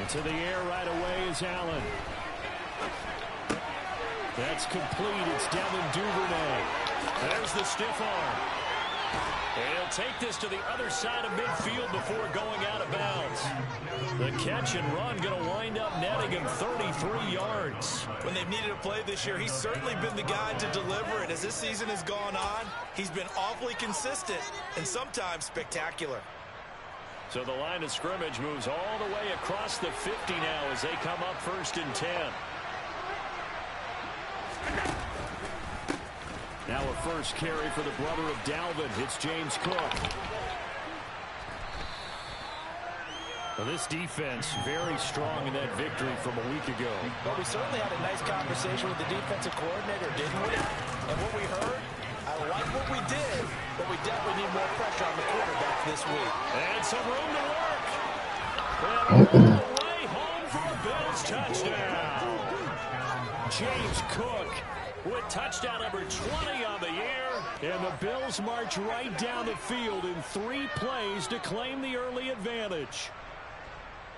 To the air right away is Allen. That's complete. It's Devin Duvernay. There's the stiff arm. He'll take this to the other side of midfield before going out of bounds. The catch and run going to wind up netting him 33 yards. When they've needed a play this year, he's certainly been the guy to deliver it. As this season has gone on, he's been awfully consistent and sometimes spectacular. So the line of scrimmage moves all the way across the 50 now as they come up 1st and 10. Now a first carry for the brother of Dalvin. It's James Cook. Well, this defense very strong in that victory from a week ago. Well, we certainly had a nice conversation with the defensive coordinator, didn't we? And what we heard, I like what we did, but we definitely need more pressure on the quarterback this week. And some room to work. And all the way home for a Bills touchdown. James Cook with touchdown number 20 on the year. And the Bills march right down the field in 3 plays to claim the early advantage.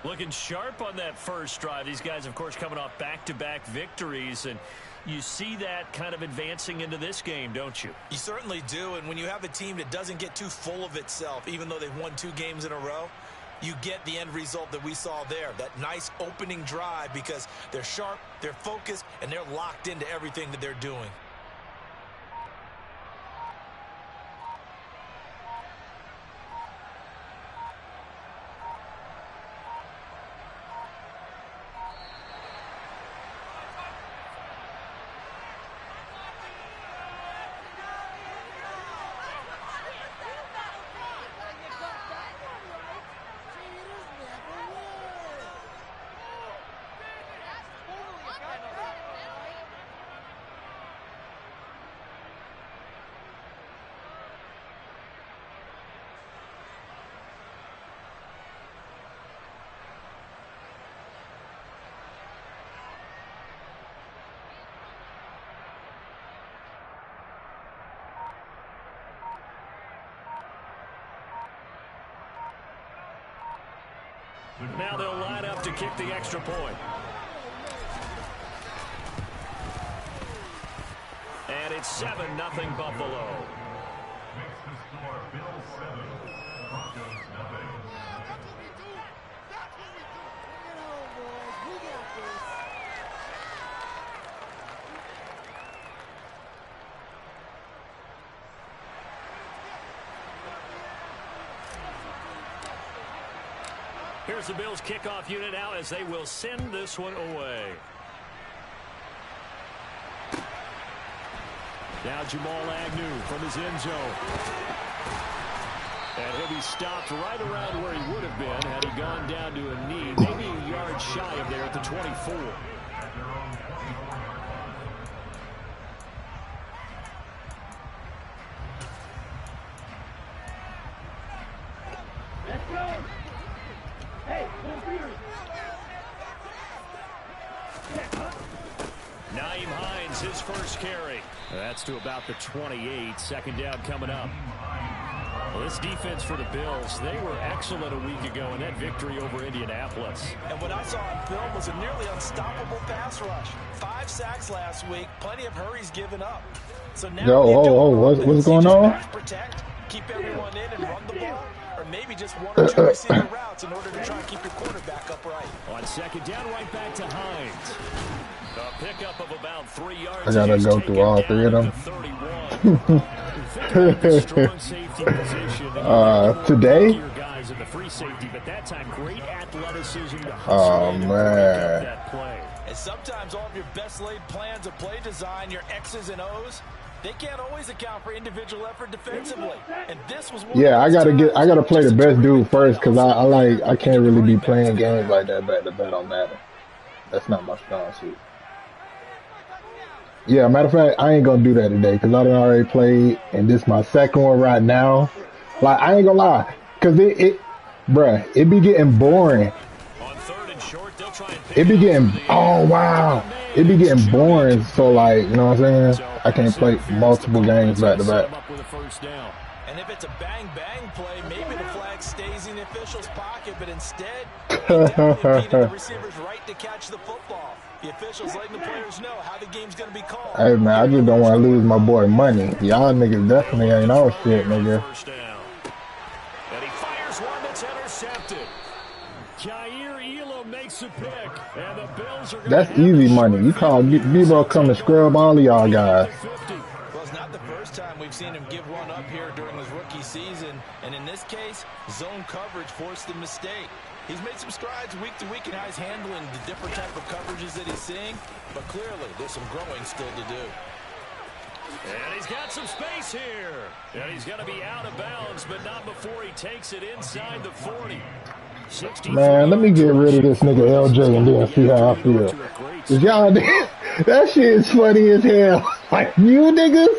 Looking sharp on that first drive. These guys, of course, coming off back-to-back victories. And you see that kind of advancing into this game, don't you? You certainly do. And when you have a team that doesn't get too full of itself, even though they've won 2 games in a row, you get the end result that we saw there, that nice opening drive, because they're sharp, they're focused, and they're locked into everything that they're doing. Now they'll line up to kick the extra point. And it's 7-0 Buffalo. Makes the score Bills 7, Broncos nothing. Here's the Bills kickoff unit out as they will send this one away. Now Jamal Agnew from his end zone. And he'll be stopped right around where he would have been had he gone down to a knee, maybe a yard shy of there at the 24. Nyheim Hines, his first carry. That's to about the 28. 2nd down coming up. Well, this defense for the Bills, they were excellent a week ago in that victory over Indianapolis. And what I saw on film was a nearly unstoppable pass rush. 5 sacks last week, plenty of hurries given up. So now what's going on? Protect, keep everyone in and run the ball, or maybe just 1 or 2 receiver routes in order to try and keep your quarterback upright. On 2nd down, right back to Hines. A pickup of about 3 yards. I gotta go through all 3 of them. Today? Oh man. And sometimes all of your best laid plans of play design, your X's and O's, they can't always account for individual effort defensively. And this was I gotta play the best dude first, because I can't really be playing games like that back to back on Madden. That's not my strong suit. Yeah, matter of fact, I ain't gonna do that today because I done already played, and this is my 2nd one right now. Like, I ain't gonna lie, because it be getting boring. It be getting, it be getting boring. So, like, you know what I'm saying? I can't play multiple games back to back. And if it's a bang-bang play, maybe the flag stays in the official's pocket, but instead, it definitely impeded the receiver's right to catch the football. The officials letting the players know how the game's going to be called. Hey, man, I just don't want to lose my boy money. Y'all niggas definitely ain't on shit, nigga. And he fires one that's intercepted. Jair Elam makes a pick, and the Bills are That's easy money. You call Debo come and scrub all of y'all guys. Well, it's not the first time we've seen him give one up here during his rookie season, and in this case, zone coverage forced the mistake. He's made some strides week to week in how he's handling the different type of coverages that he's seeing, but clearly there's some growing still to do. And he's got some space here. And he's going to be out of bounds, but not before he takes it inside the 40. Man, let me get rid of this nigga LJ and then see how I feel. Cause y'all, that shit is funny as hell. Like, you niggas?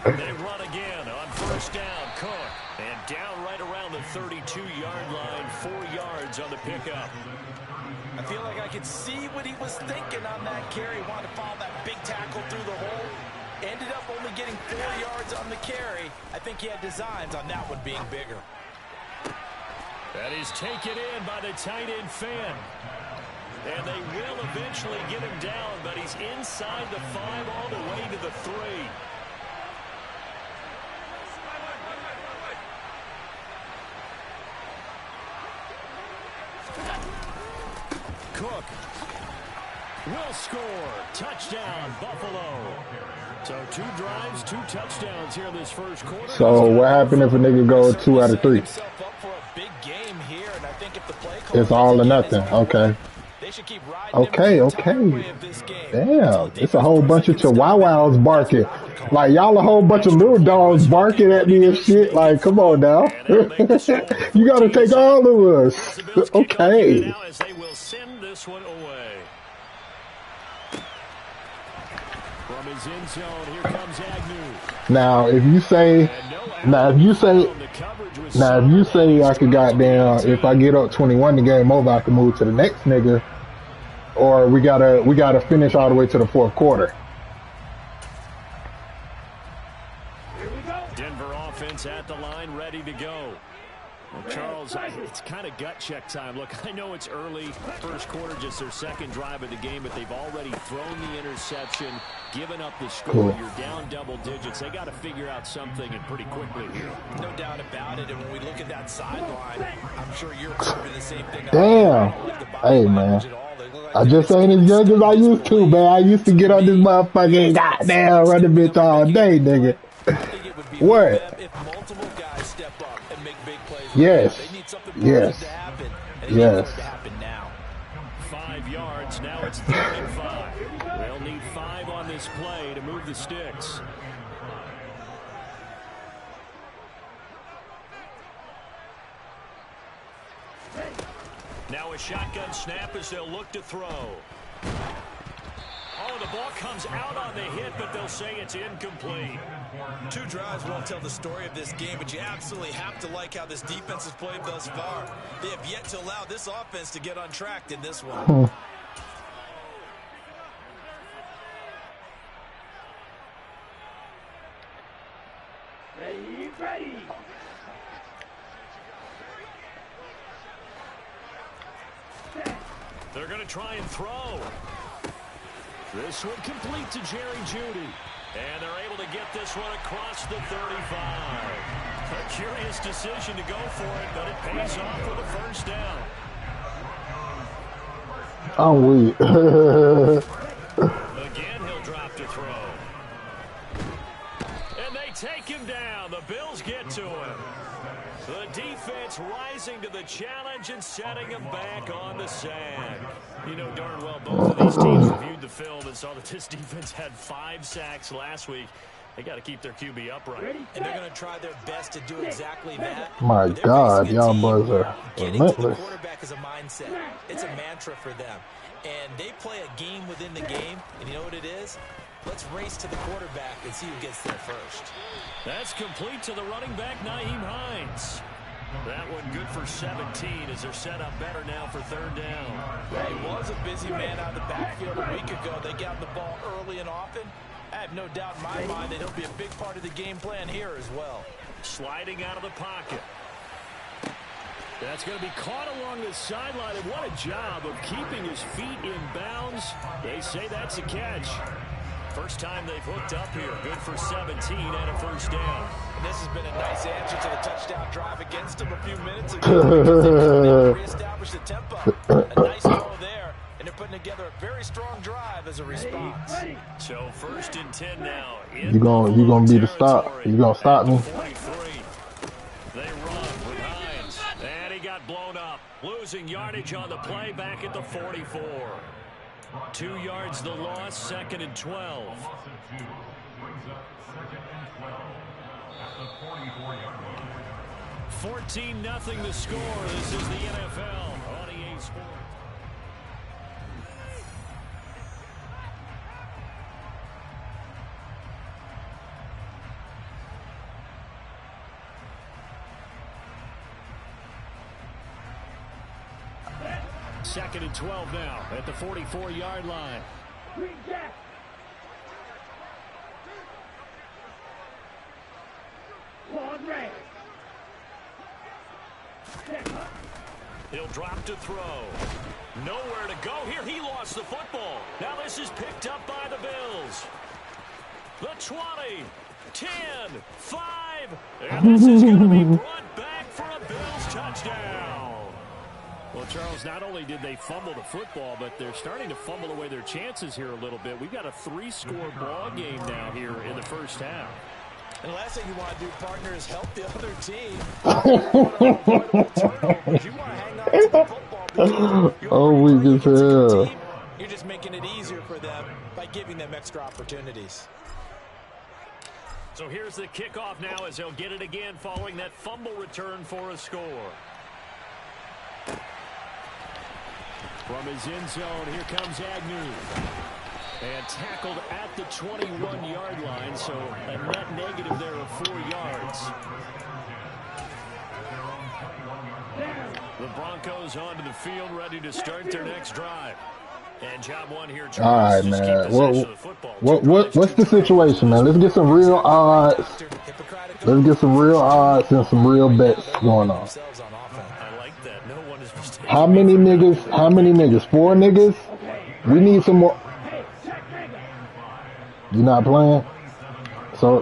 They run again on first down. Cook. And down right around the 32-yard line. 4 yards on the pickup. I feel like I could see what he was thinking on that carry. Wanted to follow that big tackle through the hole. Ended up only getting 4 yards on the carry. I think he had designs on that one being bigger. That is taken in by the tight end Finn. And they will eventually get him down, but he's inside the 5 all the way to the 3. Cook will score. Touchdown, Buffalo. So 2 drives, 2 touchdowns here in this first quarter. So what happened if a nigga goes 2 out of 3? It's all or nothing. Okay. Okay. Damn. It's a whole bunch of chihuahuas barking. Like, y'all a whole bunch of little dogs barking at me and shit. Like, come on now. You got to take all of us. Okay. From his end zone, here comes Agnew. Now, if you say I could goddamn, if I get up 21 the game over, I can move to the next nigga, or we gotta finish all the way to the 4th quarter. Denver offense at the line, ready to go. Well, Charles, it's kind of gut check time. Look, I know it's early, first quarter, just their second drive of the game, but they've already thrown the interception, given up the score. Cool. You're down double digits. They got to figure out something, and pretty quickly here. No doubt about it. And when we look at that sideline, I'm sure you're observing the same thing. Damn. Hey, man. I just ain't as young as I used to, man. I used to get on this motherfucking goddamn run the bitch all day, nigga. What? If multiple guys step up and make big plays, Yes. they need something Yes. to happen. And Yes. it needs to happen now. 5 yards. Now it's 3rd and 5. They'll need 5 on this play to move the sticks. Now a shotgun snap as they'll look to throw. Oh, the ball comes out on the hit, but they'll say it's incomplete. 2 drives won't tell the story of this game, but you absolutely have to like how this defense has played thus far. They have yet to allow this offense to get untracked in this one. Ready. They're going to try and throw. This one complete to Jerry Jeudy. And they're able to get this one across the 35. A curious decision to go for it, but it pays off with a first down. I'm weak. Again, he'll drop to throw. And they take him down. The Bills get to him. The defense rising to the challenge and setting him back on the sand. You know darn well both of these teams reviewed the film and saw that this defense had 5 sacks last week. They got to keep their QB upright. And they're going to try their best to do exactly that. My God, y'all boys are Getting to the relentless. quarterback is a mindset. It's a mantra for them. And they play a game within the game. And you know what it is? Let's race to the quarterback and see who gets there first. That's complete to the running back, Nyheim Hines. That one good for 17 as they're set up better now for 3rd down. He was a busy man out of the backfield a week ago. They got the ball early and often. I have no doubt in my mind that he'll be a big part of the game plan here as well. Sliding out of the pocket. That's going to be caught along the sideline, and what a job of keeping his feet in bounds. They say that's a catch. First time they've hooked up here. Good for 17 and a first down. And this has been a nice answer to the touchdown drive against him a few minutes ago. Reestablish the tempo. A nice throw there, and they're putting together a very strong drive as a response. So first and 10 now. You gonna be the stop. You gonna stop me? They run with Hines, and he got blown up. Losing yardage on the play back at the 44. 2 yards the loss, 2nd and 12. 14-0 the score. This is the NFL on EA Sports. Second and 12 now at the 44-yard line. He'll drop to throw. Nowhere to go here. He lost the football. Now this is picked up by the Bills. The 20, 10, 5, and this is going to be brought back for a Bills touchdown. Well, Charles, not only did they fumble the football, but they're starting to fumble away their chances here a little bit. We've got a 3-score ball game now here in the first half. And the last thing you want to do, partner, is help the other team. You want to hang on to the football. Oh, we just hell. You're just making it easier for them by giving them extra opportunities. So here's the kickoff now as they'll get it again following that fumble return for a score. From his end zone, here comes Agnew. And tackled at the 21-yard line, so a net negative there of 4 yards. The Broncos onto the field, ready to start their next drive. And job one here, Charles. All right, man. What's the situation, man? Let's get some real odds. Let's get some real odds and some real bets going on. I like that. No one is mistaken. How many niggas? 4 niggas? We need some more. You not playing? So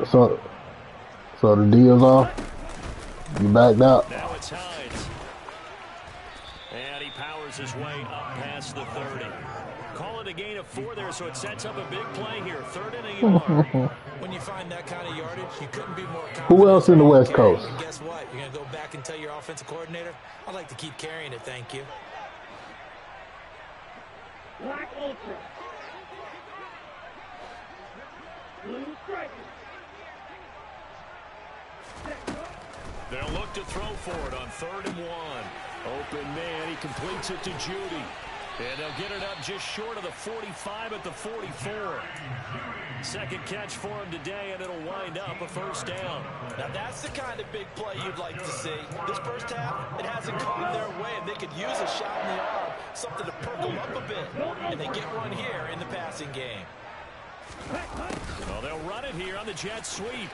the deal's off? You backed out? Now it's Hines. And he powers his way up past the 30. Call it a gain of 4 there, so it sets up a big play here. 3rd and a yard. When you find that kind of yardage, you couldn't be more confident. Who else in the West Coast? And guess what? You're going to go back and tell your offensive coordinator, I'd like to keep carrying it, thank you. Black Ultra. Blue Striker. They'll look to throw for it on 3rd and 1. Open man, he completes it to Judy. And they'll get it up just short of the 45 at the 44. Second catch for him today, and it'll wind up a first down. Now that's the kind of big play you'd like to see. This first half, it hasn't gone their way, and they could use a shot in the arm, something to perk them up a bit. And they get one here in the passing game. Well, they'll run it here on the jet sweep.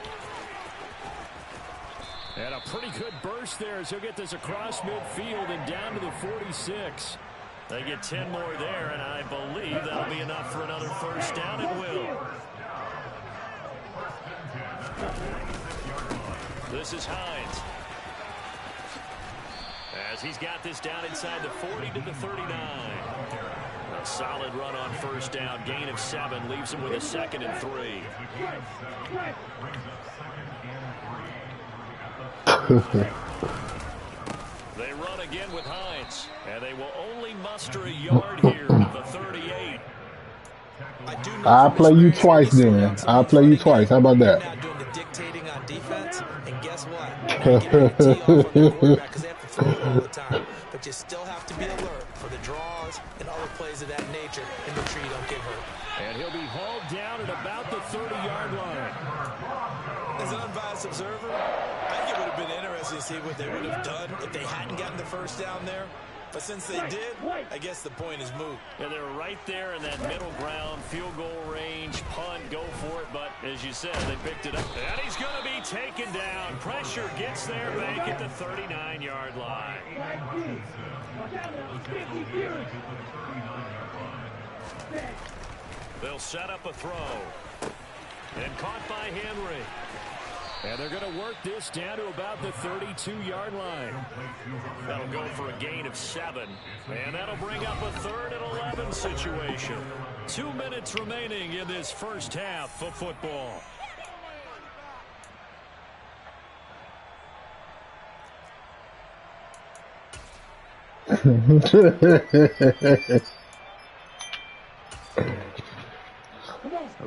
And a pretty good burst there as he'll get this across midfield and down to the 46. They get 10 more there, and I believe that'll be enough for another first down. It will. This is Hines. As he's got this down inside the 40 to the 39. A solid run on first down. Gain of 7 leaves him with a 2nd and 3. They run again with Hines, and they will only muster a yard here at the 38. I'll play you twice then. I'll play you twice. How about that? Not doing the dictating on defense, and guess what? You're not getting the tee off on the quarterback because they have to throw it all the time. But you still have to be alert for the draws and other plays of that nature and make sure you don't get hurt. And he'll be hauled down at about the 30-yard line. As an unbiased observer, I think it would have been interesting to see what they would have done if they hadn't gotten the first down there. But since they did, I guess the point is moot. Yeah, they're right there in that middle ground, field goal range, punt, go for it. As you said, they picked it up. And he's going to be taken down. Pressure gets there back at the 39-yard line. They'll set up a throw. And caught by Henry. And they're going to work this down to about the 32-yard line. That'll go for a gain of 7. And that'll bring up a 3rd and 11 situation. 2 minutes remaining in this first half of football.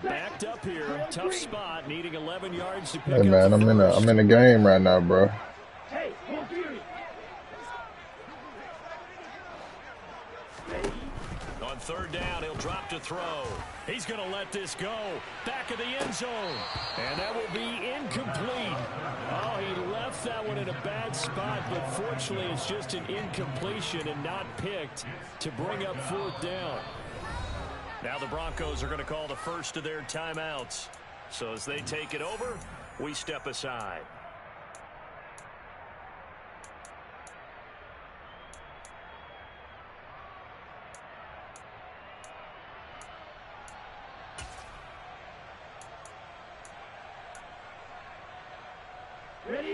Backed up here, tough spot, needing 11 yards to pick up. Hey man, I'm in a game right now, bro. Hey, on 3rd down, he'll drop to throw. He's going to let this go. Back of the end zone. And that will be incomplete. Oh, he left that one in a bad spot, but fortunately it's just an incompletion and not picked to bring up 4th down. Now the Broncos are going to call the first of their timeouts. So as they take it over, we step aside.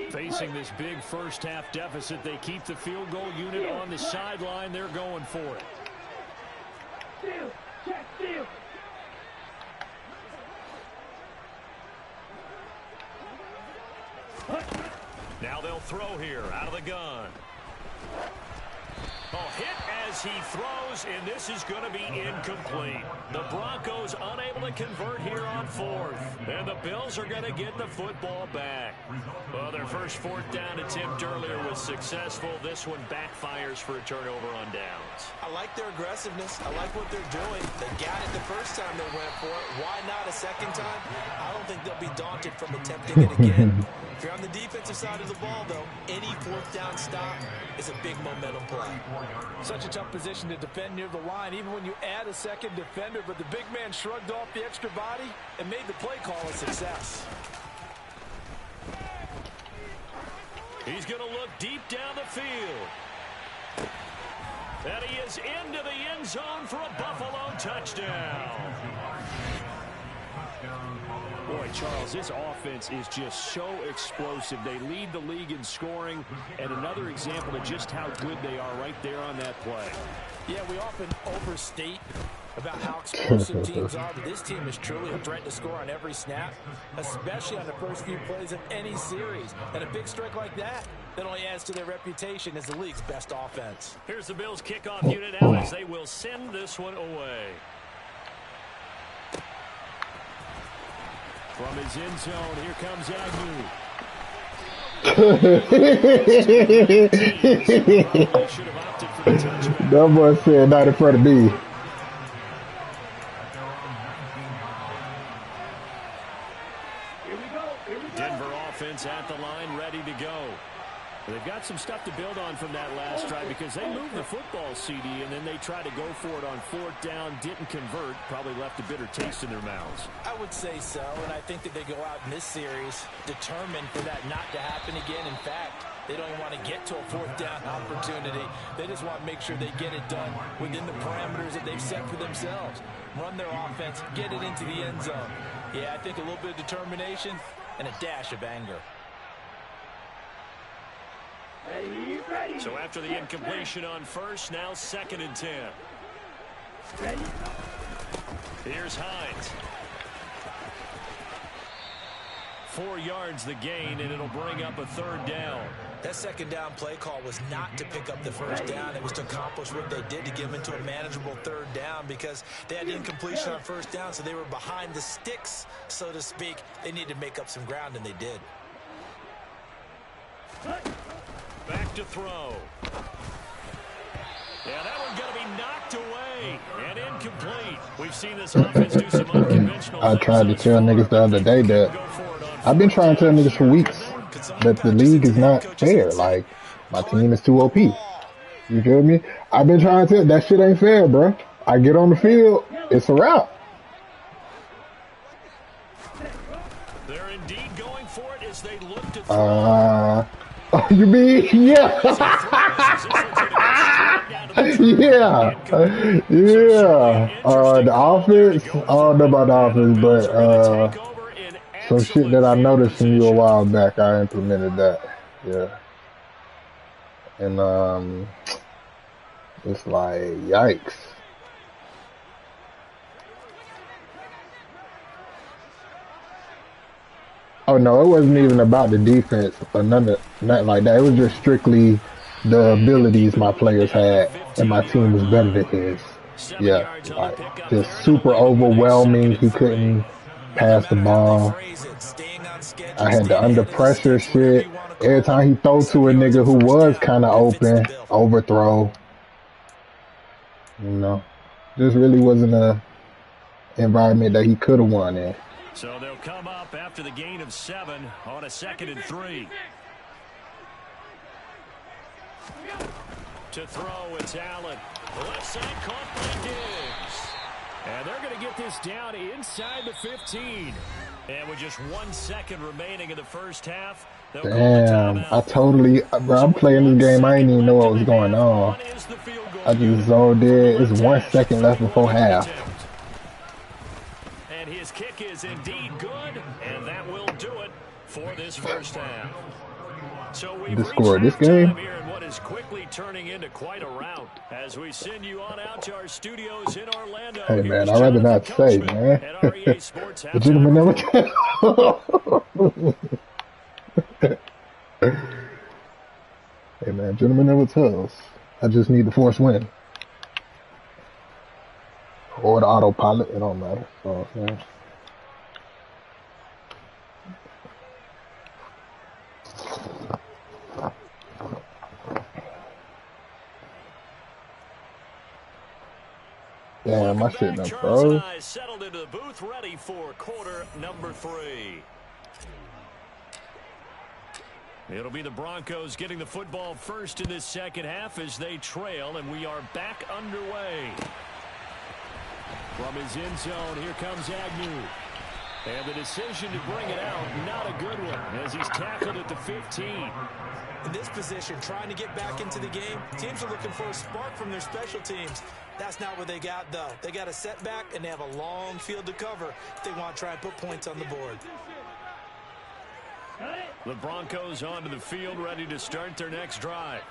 Facing this big first half deficit, they keep the field goal unit on the sideline. They're going for it. Steal, check, steal. Now they'll throw here out of the gun. Oh, hit as he throws, and this is going to be incomplete. The Broncos unable to convert here on 4th, and the Bills are going to get the football back. Well, their first 4th down attempt earlier was successful. This one backfires for a turnover on downs. I like their aggressiveness. I like what they're doing. They got it the first time they went for it. Why not a second time? I don't think they'll be daunted from attempting it again. If you're on the defensive side of the ball, though, any 4th down stop is a big momentum play. Such a tough position to defend near the line, even when you add a second defender, but the big man shrugged off the extra body and made the play call a success. He's going to look deep down the field. And he is into the end zone for a Buffalo touchdown. Boy, Charles, this offense is just so explosive. They lead the league in scoring, and another example of just how good they are right there on that play. Yeah, we often overstate about how explosive teams are, but this team is truly a threat to score on every snap, especially on the first few plays of any series. And a big strike like that only adds to their reputation as the league's best offense. Here's the Bills' kickoff unit out as they will send this one away. From his end zone, here comes Agnew. That boy said not in front of me. Denver offense at the line, ready to go. They've got some stuff to build on from that last drive because they moved the football, CD, and then they tried to go for it on 4th down, didn't convert, probably left a bitter taste in their mouths. I would say so, and I think that they go out in this series determined for that not to happen again. In fact, they don't even want to get to a 4th down opportunity. They just want to make sure they get it done within the parameters that they've set for themselves. Run their offense, get it into the end zone. Yeah, I think a little bit of determination and a dash of anger. Ready. So after the incompletion on 1st, now 2nd and 10. Ready. Here's Hines. 4 yards the gain, and it'll bring up a 3rd down. That 2nd down play call was not to pick up the 1st down. It was to accomplish what they did to give into a manageable 3rd down because they had incompletion on 1st down, so they were behind the sticks, so to speak. They needed to make up some ground, and they did. Back to throw. Yeah, that one's going to be knocked away and incomplete. We've seen this offense do some unconventional I tried to tell niggas the other day that I've been trying to tell niggas for weeks that the league is not fair. Like, my team is too OP. You feel me? I've been trying to tell that shit ain't fair, bro. I get on the field, it's a wrap. They're indeed going for it as they look to throw. You mean, yeah. Yeah. The offense, I don't know about the offense, but some shit that I noticed from you a while back, I implemented that. Yeah. And it's like, yikes. Oh no, it wasn't even about the defense or nothing like that. It was just strictly the abilities my players had, and my team was better than his. Yeah, like just super overwhelming. He couldn't pass the ball. I had the under pressure shit. Every time he throw to a nigga who was kind of open, overthrow. You know, just really wasn't a environment that he could have won in. So they'll come up after the gain of 7 on a 2nd and 3. To throw, it's Allen. Left side caught by Diggs. And they're going to get this down inside the 15. And with just 1 second remaining in the first half, damn, I'm playing this game, I didn't even know what was going on. I just zoned in. It's 1 second left before half. And his kick is indeed good, and that will do it for this first half. So we've score this game here in what is quickly turning into quite a rout as we send you on out to our studios in Orlando. Hey man, I'd rather not say, man. The gentleman never tells. Hey man, gentleman never tells. I just need the force win. Or the autopilot, it don't matter. So, yeah. Damn, my shit done froze. Settled into the booth, ready for quarter number 3. It'll be the Broncos getting the football first in this second half as they trail, and we are back underway. From his end zone, here comes Agnew. And the decision to bring it out, not a good one, as he's tackled at the 15. In this position, trying to get back into the game, teams are looking for a spark from their special teams. That's not what they got, though. They got a setback, and they have a long field to cover if they want to try and put points on the board. The Broncos onto the field, ready to start their next drive.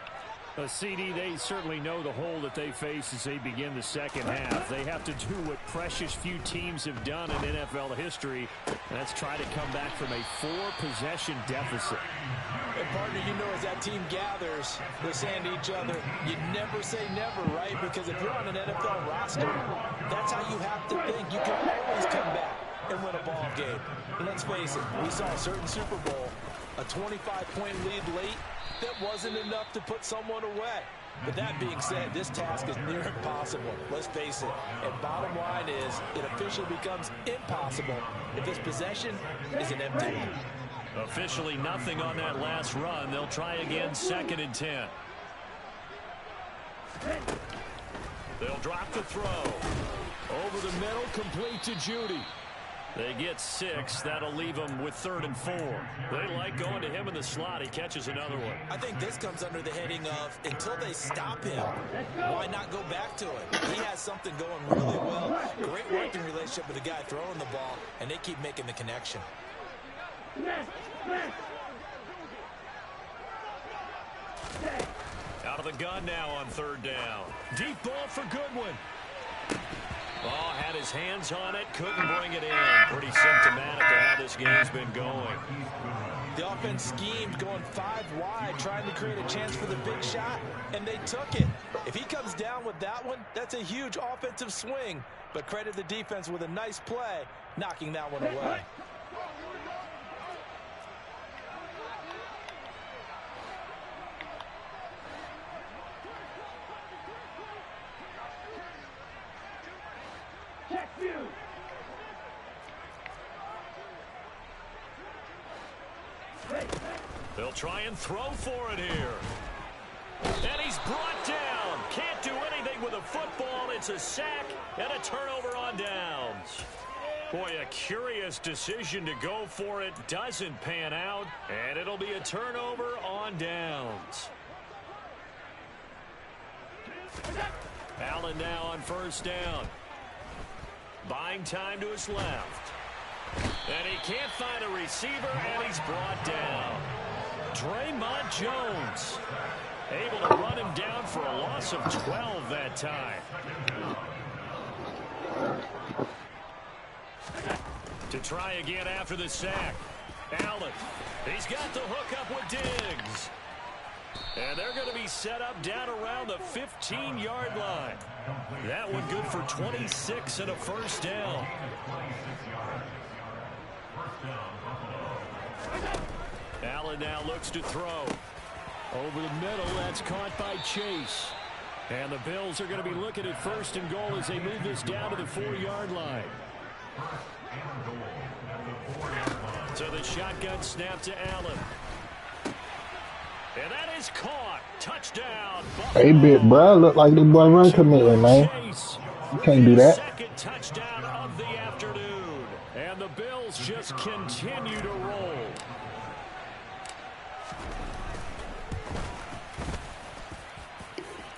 CD, they certainly know the hole that they face as they begin the second half. They have to do what precious few teams have done in NFL history. That's try to come back from a 4-possession deficit. And partner, you know, as that team gathers, they're saying to each other, you never say never, right? Because if you're on an NFL roster, that's how you have to think. You can always come back and win a ball game. And let's face it, we saw a certain Super Bowl, a 25-point lead late, that wasn't enough to put someone away. But that being said, this task is near impossible. Let's face it. And bottom line is, it officially becomes impossible if this possession is an empty one. Officially nothing on that last run. They'll try again, 2nd and 10. They'll drop the throw. Over the middle, complete to Judy. They get 6. That'll leave them with 3rd and 4. They like going to him in the slot. He catches another one. I think this comes under the heading of, until they stop him, why not go back to it? He has something going really well. Great working relationship with the guy throwing the ball, and they keep making the connection. Out of the gun now on 3rd down. Deep ball for Goodwin. Oh, had his hands on it, couldn't bring it in. Pretty symptomatic of how this game's been going. The offense schemed going 5 wide, trying to create a chance for the big shot, and they took it. If he comes down with that one, that's a huge offensive swing. But credit the defense with a nice play, knocking that one away. They'll try and throw for it here. And he's brought down. Can't do anything with a football. It's a sack and a turnover on downs. Boy, a curious decision to go for it. Doesn't pan out, and it'll be a turnover on downs. Allen now on first down. Buying time to his left. And he can't find a receiver, and he's brought down. Draymond Jones able to run him down for a loss of 12 that time. To try again after the sack. Allen, he's got the hook up with Diggs. And they're going to be set up down around the 15-yard line. That one good for 26 and a first down. Allen now looks to throw. Over the middle, that's caught by Chase. And the Bills are going to be looking at first and goal as they move this down to the 4-yard line. So the shotgun snap to Allen. And that is caught. Touchdown. Hey, bit, bro. Look like the boy run commitment, man. You can't do that. Second touchdown of the afternoon. And the Bills just continue to roll.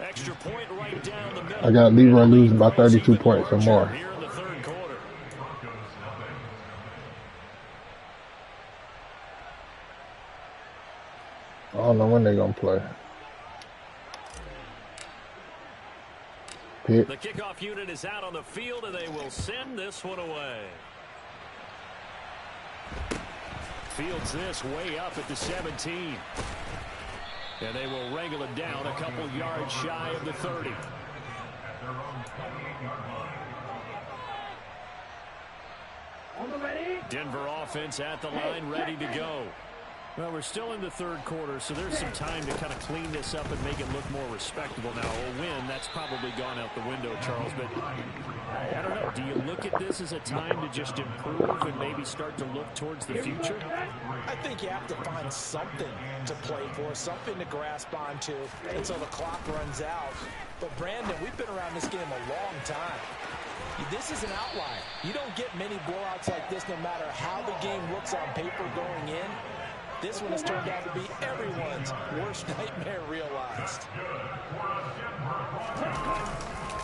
Extra point right down the middle. I got Leroy losing by 32 points or more. Here in the third quarter. I don't know when they're going to play. Pick. The kickoff unit is out on the field, and they will send this one away. Fields this way up at the 17. And they will wrangle it down a couple yards shy of the 30. Denver offense at the line, ready to go. Well, we're still in the third quarter, so there's some time to kind of clean this up and make it look more respectable. Now, a win, that's probably gone out the window, Charles, but I don't know. Do you look at this as a time to just improve and maybe start to look towards the future? I think you have to find something to play for, something to grasp onto until the clock runs out. But, Brandon, we've been around this game a long time. This is an outlier. You don't get many blowouts like this no matter how the game looks on paper going in. This one has turned out to be everyone's worst nightmare realized.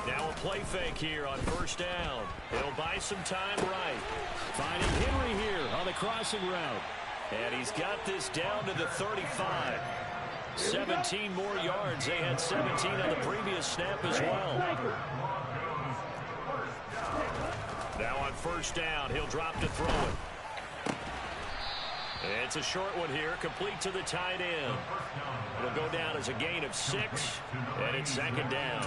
Now a play fake here on first down. He'll buy some time right. Finding Henry here on the crossing route. And he's got this down to the 35. 17 more yards. They had 17 on the previous snap as well. Now on first down, he'll drop to throw it. It's a short one here, complete to the tight end. It'll go down as a gain of 6, and it's second down.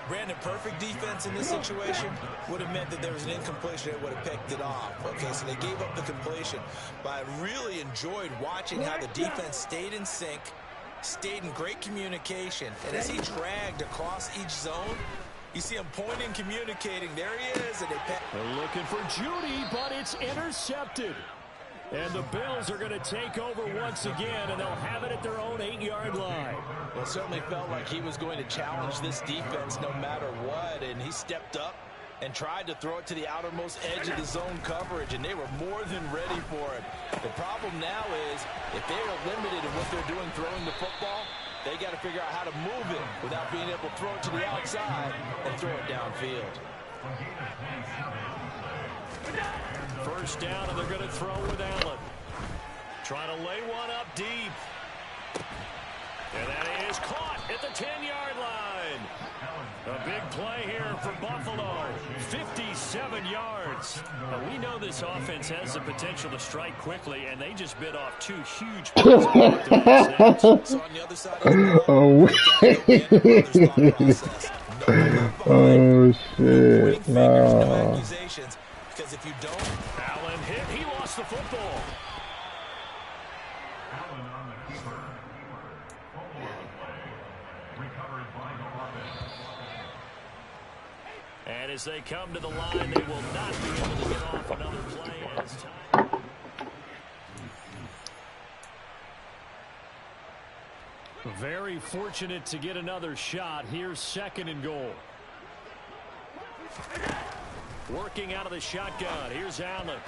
Brandon, perfect defense in this situation would have meant that there was an incompletion that would have picked it off. Okay, so they gave up the completion. But I really enjoyed watching how the defense stayed in sync, stayed in great communication. And as he dragged across each zone, you see him pointing, communicating. There he is. And they're looking for Judy, but it's intercepted. And the Bills are going to take over once again, and they'll have it at their own 8-yard line. Well, it certainly felt like he was going to challenge this defense no matter what, and he stepped up and tried to throw it to the outermost edge of the zone coverage, and they were more than ready for it. The problem now is if they are limited in what they're doing throwing the football, they got to figure out how to move it without being able to throw it to the outside and throw it downfield. First down, and they're going to throw with Allen. Trying to lay one up deep. And that is caught at the 10-yard line. A big play here for Buffalo. 57 yards. Now, we know this offense has the potential to strike quickly, and they just bit off 2 huge plays. So on the other side of oh, shit. No. Because if you don't, Allen hit. He lost the football. Allen on the keeper. Recovered by the offense. And as they come to the line, they will not be able to get off another play as time. Very fortunate to get another shot. Here's second and goal. Working out of the shotgun. Here's Allen.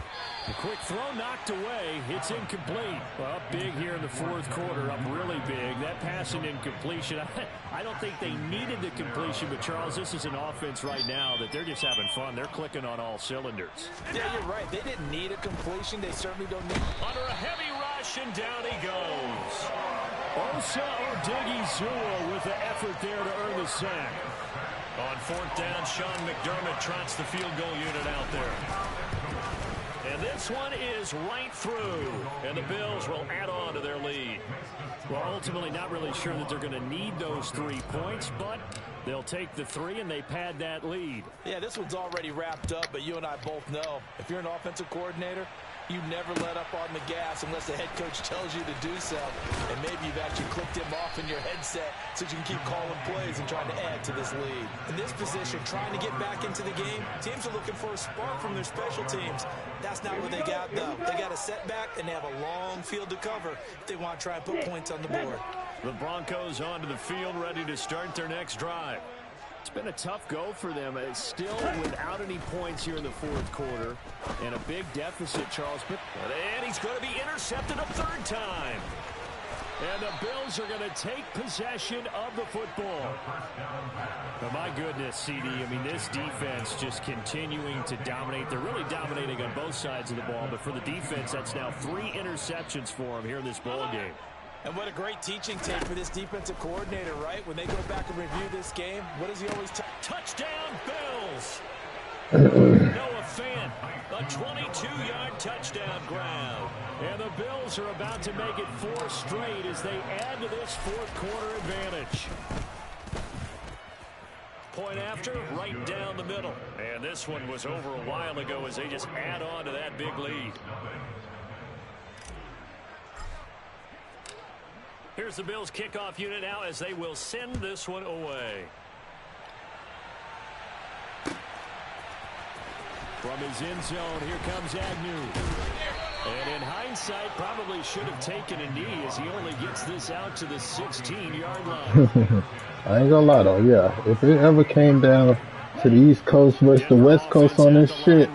A quick throw knocked away. It's incomplete. Well, up big here in the fourth quarter. Up really big. That passing incompletion. I don't think they needed the completion, but Charles, this is an offense right now that they're just having fun. They're clicking on all cylinders. Yeah, you're right. They didn't need a completion. They certainly don't need. Under a heavy rush, and down he goes. Osa Odighizuwa with the effort there to earn the sack. On fourth down, Sean McDermott trots the field goal unit out there. And this one is right through. And the Bills will add on to their lead. Well, ultimately not really sure that they're going to need those 3 points, but they'll take the 3 and they pad that lead. Yeah, this one's already wrapped up, but you and I both know if you're an offensive coordinator, you never let up on the gas unless the head coach tells you to do so. And maybe you've actually clicked him off in your headset so you can keep calling plays and trying to add to this lead. In this position, trying to get back into the game, teams are looking for a spark from their special teams. That's not what they got, though. They got a setback, and they have a long field to cover if they want to try and put points on the board. The Broncos onto the field, ready to start their next drive. It's been a tough go for them. It's still without any points here in the fourth quarter. And a big deficit, Charles. And he's going to be intercepted a third time. And the Bills are going to take possession of the football. But my goodness, CD, I mean, this defense just continuing to dominate. They're really dominating on both sides of the ball. But for the defense, that's now 3 interceptions for them here in this ball game. And what a great teaching tape for this defensive coordinator, right? When they go back and review this game, what does he always tell? Touchdown, Bills! Noah Fant, a 22-yard touchdown grab. And the Bills are about to make it 4 straight as they add to this fourth quarter advantage. Point after, right down the middle. And this one was over a while ago as they just add on to that big lead. Here's the Bills kickoff unit now as they will send this one away. From his end zone, here comes Agnew. And in hindsight, probably should have taken a knee as he only gets this out to the 16-yard line. I ain't gonna lie though, yeah. If it ever came down to the East Coast versus the West Coast on this shit,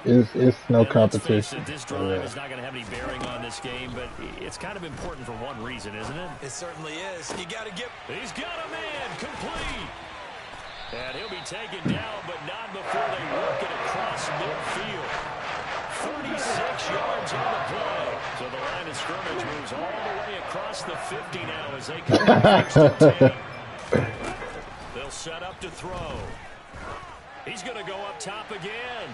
it's no competition. This drive is not going to have any bearing on this game, but it's kind of important for one reason, isn't it? It certainly is. You got to get. He's got a man complete. And he'll be taken down, but not before they work it across midfield. 36 yards on the play. So the line of scrimmage moves all the way across the 50 now as they come to first and 10. They'll set up to throw. He's going to go up top again.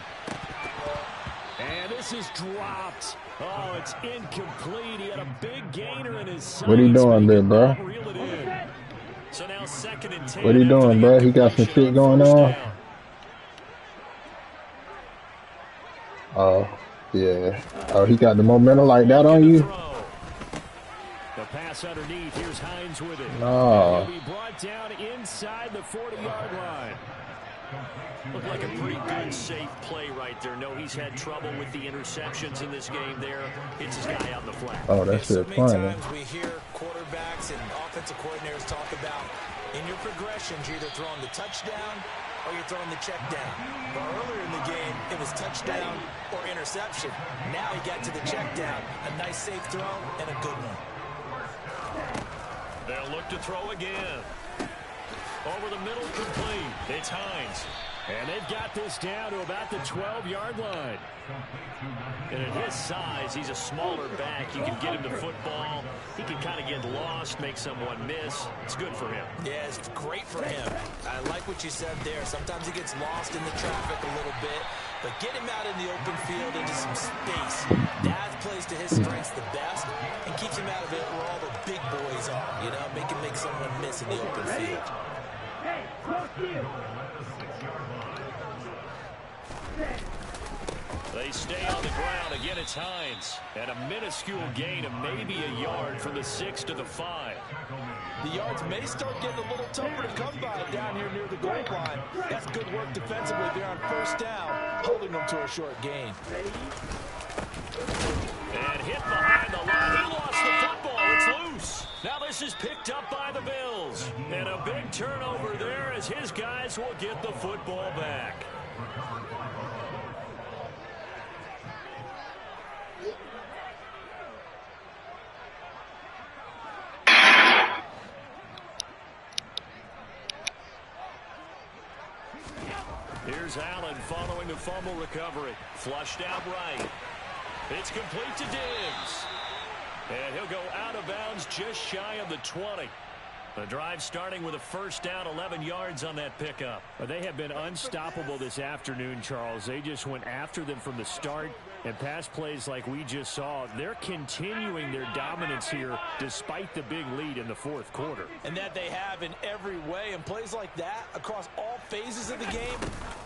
And this is dropped. Oh, it's incomplete. He had a big gainer in his sights. What are you doing there, bro? So now 2nd and 10. What are you doing, bro? He got some shit going on. Oh, yeah. Oh, he got the momentum like that on you? The pass underneath. Here's Hines with it. No. He'll be brought down inside the 40-yard line. Looked like a pretty good, safe play right there. No, he's had trouble with the interceptions in this game there. Hits his guy out the flat. Oh, that's so it. many Fine, times we hear quarterbacks and offensive coordinators talk about in your progressions, you're either throwing the touchdown or you're throwing the check down. But earlier in the game, it was touchdown or interception. Now he got to the check down. A nice, safe throw and a good one. They'll look to throw again. Over the middle, complete. It's Hines. And they've got this down to about the 12-yard line. And at his size, he's a smaller back. You can get him the football. He can kind of get lost, make someone miss. It's good for him. Yeah, it's great for him. I like what you said there. Sometimes he gets lost in the traffic a little bit. But get him out in the open field into some space. That plays to his strengths the best and keeps him out of it where all the big boys are. You know, make someone miss in the open field. Hey, close you. They stay on the ground. Again, it's Hines. And a minuscule gain of maybe a yard from the 6 to the 5. The yards may start getting a little tougher to come by down here near the goal line. That's good work defensively there on first down, holding them to a short gain. And hit behind the line. He lost the football. It's loose. Now this is picked up by the Bills. And a big turnover there as his guys will get the football back. Here's Allen following the fumble recovery. Flushed out right. It's complete to Diggs. And he'll go out of bounds just shy of the 20. The drive starting with a first down, 11 yards on that pickup. They have been unstoppable this afternoon, Charles. They just went after them from the start, and pass plays like we just saw, they're continuing their dominance here despite the big lead in the fourth quarter. And that they have in every way, and plays like that across all phases of the game,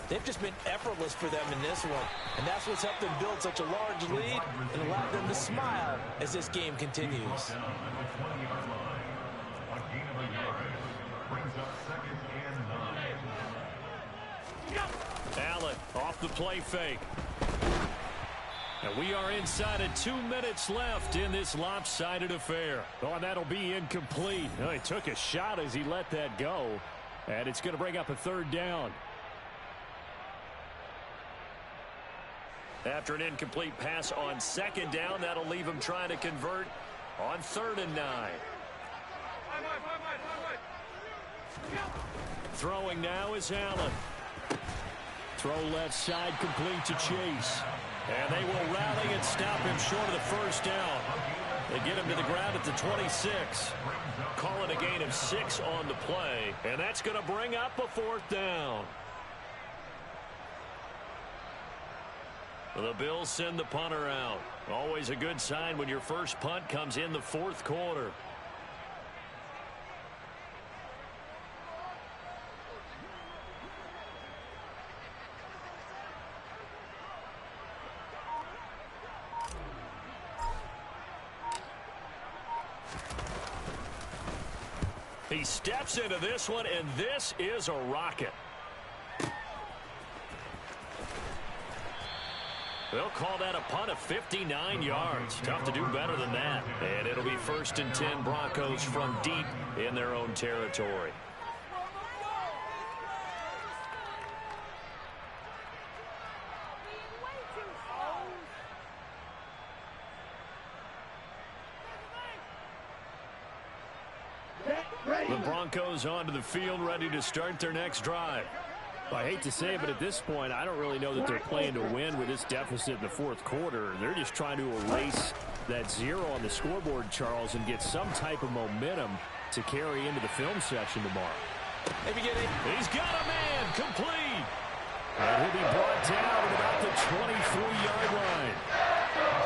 they've just been effortless for them in this one. And that's what's helped them build such a large lead and allowed them to smile as this game continues. Allen off the play fake. And we are inside of 2 minutes left in this lopsided affair. Oh, and that'll be incomplete. Oh, he took a shot as he let that go. And it's going to bring up a third down. After an incomplete pass on second down, that'll leave him trying to convert on 3rd and 9. Throwing now is Allen. Throw left side complete to Chase. And they will rally and stop him short of the first down. They get him to the ground at the 26. Call it a gain of 6 on the play. And that's going to bring up a 4th down. The Bills send the punter out. Always a good sign when your first punt comes in the fourth quarter. He steps into this one, and this is a rocket. They'll call that a punt of 59 yards. Tough to do better than that. And it'll be 1st and 10 Broncos from deep in their own territory. The Broncos onto the field, ready to start their next drive. I hate to say it, but at this point, I don't really know that they're playing to win with this deficit in the fourth quarter. They're just trying to erase that 0 on the scoreboard, Charles, and get some type of momentum to carry into the film session tomorrow. He's got a man, complete. And he'll be brought down at about the 23-yard line.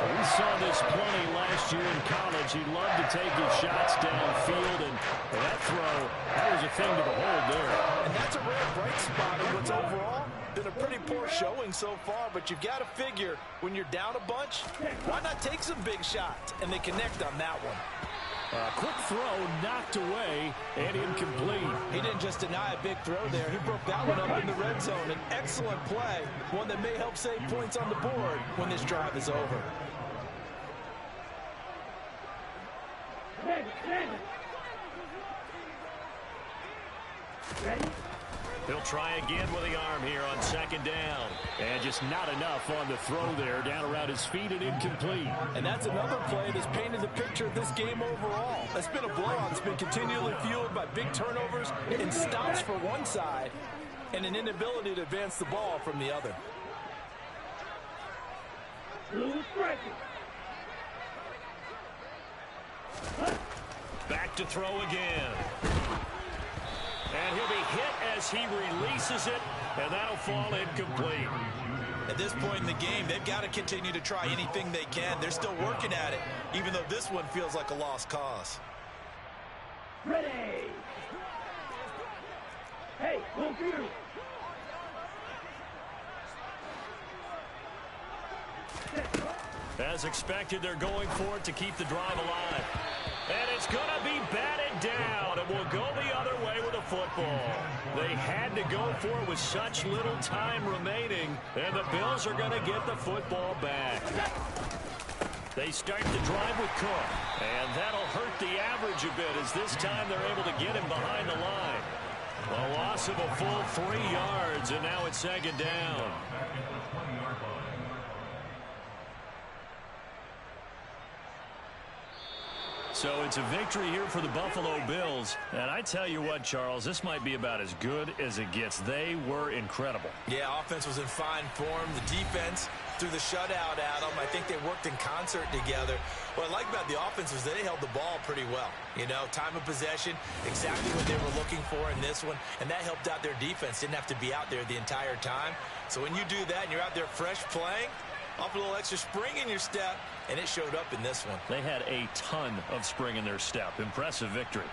We saw this plenty last year in college. He loved to take his shots downfield, and that throw, that was a thing to behold there. And that's a rare bright spot in what's overall been a pretty poor showing so far, but you've got to figure when you're down a bunch, why not take some big shots? And they connect on that one. Quick throw knocked away and incomplete. He didn't just deny a big throw there. He broke that one up in the red zone. An excellent play, one that may help save points on the board when this drive is over. He'll try again with the arm here on 2nd down. And just not enough on the throw there. Down around his feet and incomplete. And that's another play that's painted the picture of this game overall. That's been a blowout. It's been continually fueled by big turnovers and stops for one side and an inability to advance the ball from the other. Back to throw again. And he'll be hit as he releases it, and that'll fall incomplete. At this point in the game, they've got to continue to try anything they can. They're still working at it, even though this one feels like a lost cause. Ready. Hey, go through. As expected, they're going for it to keep the drive alive. And it's going to be batted down, and will go the other way with a football. They had to go for it with such little time remaining, and the Bills are going to get the football back. They start the drive with Cook, and that'll hurt the average a bit as this time they're able to get him behind the line. A loss of a full 3 yards, and now it's 2nd down. So it's a victory here for the Buffalo Bills. And I tell you what, Charles, this might be about as good as it gets. They were incredible. Yeah, offense was in fine form. The defense through the shutout, Adam. I think they worked in concert together. What I like about the offense was they held the ball pretty well. You know, time of possession, exactly what they were looking for in this one. And that helped out their defense. Didn't have to be out there the entire time. So when you do that and you're out there fresh playing, off a little extra spring in your step, and it showed up in this one. They had a ton of spring in their step. Impressive victory.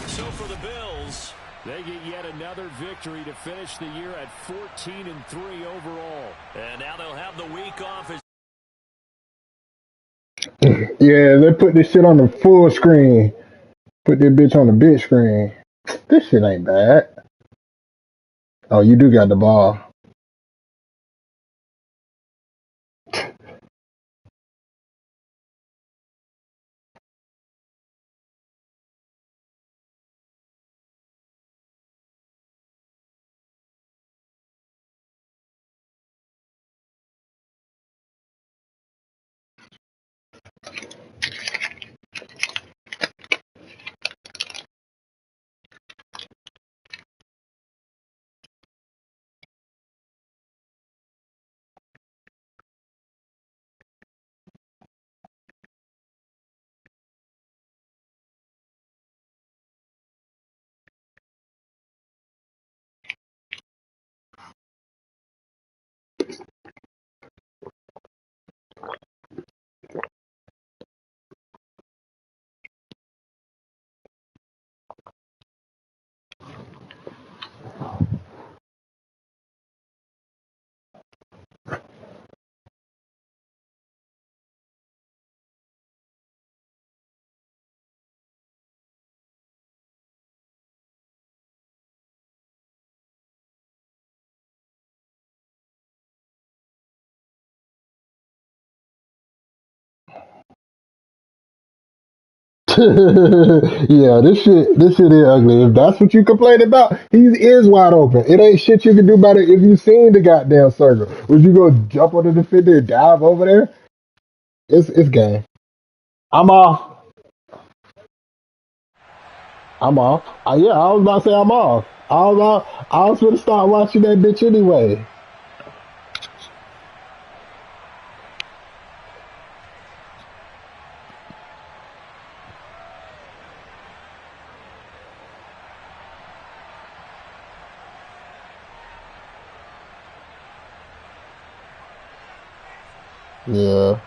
So for the Bills, they get yet another victory to finish the year at 14-3 overall. And now they'll have the week off. Yeah, they put this shit on the full screen. Put that bitch on the big screen. This shit ain't bad. Oh, you do got the ball. Yeah, this shit is ugly. If that's what you complain about, he is wide open. It ain't shit you can do about it if you seen the goddamn circle. Would you go jump on the defender and dive over there? It's game. I'm off. I'm off. Yeah, I was about to say I'm off. I was gonna start watching that bitch anyway. Yeah.